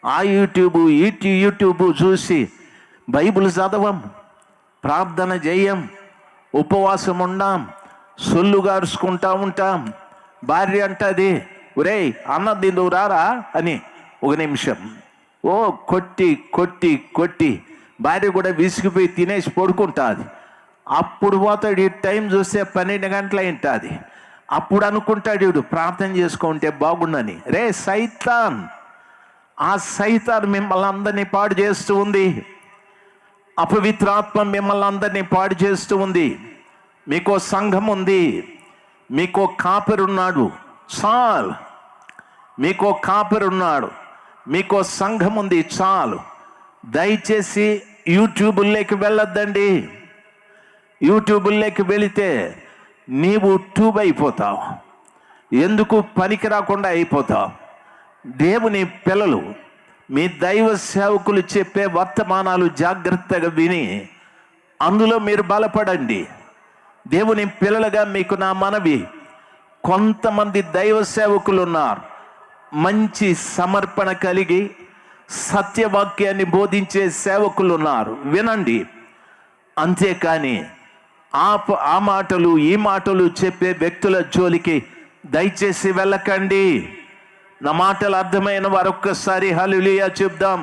ఆ YouTube YouTube చూసి Bible చదవం, ప్రార్థన చేయం, ఉపవాసం ఉండాం, సొల్లు గారుచుకుంటా ఉంటాం. భార్య అంటది, ఒరేయ్ అన్నది నువ్వు రారా అని. ఒక నిమిషం కొట్టి కొట్టి కొట్టి భార్య కూడా విసిగిపోయి తినేసి పడుకుంటుంది. అప్పుడు పోతాడు, ఈ టైం చూస్తే 12 గంటలు అయింటుంది. అప్పుడు అనుకుంటాడు వీడు ప్రార్థన చేసుకుంటే బాగుండని. రే సైతాన్, ఆ సైతాన్ మిమ్మల్ని అందరినీ పాడు చేస్తూ ఉంది. అపవిత్రాత్మ మిమ్మల్ని అందరినీ పాడు చేస్తూ ఉంది. మీకో సంఘం ఉంది, మీకో కాపరున్నాడు, చాలు. మీకో కాపరున్నాడు, మీకో సంఘం ఉంది, చాలు. దయచేసి యూట్యూబుల్లోకి వెళ్ళొద్దండి. యూట్యూబుల్లోకి వెళితే నీవు ట్యూబ్ అయిపోతావు, ఎందుకు పనికి రాకుండా అయిపోతావు. దేవుని పిల్లలు, మీ దైవ సేవకులు చెప్పే వర్తమానాలు జాగ్రత్తగా విని అందులో మీరు బలపడండి. దేవుని పిల్లలుగా మీకు నా మనవి, కొంతమంది దైవ సేవకులు ఉన్నారు, మంచి సమర్పణ కలిగి సత్యవాక్యాన్ని బోధించే సేవకులు ఉన్నారు, వినండి. అంతేకాని ఆ మాటలు ఈ మాటలు చెప్పే వ్యక్తుల జోలికి దయచేసి వెళ్ళకండి. నా మాటలు అర్థమైన వారు ఒక్కసారి హల్లెలూయా చెప్దాం.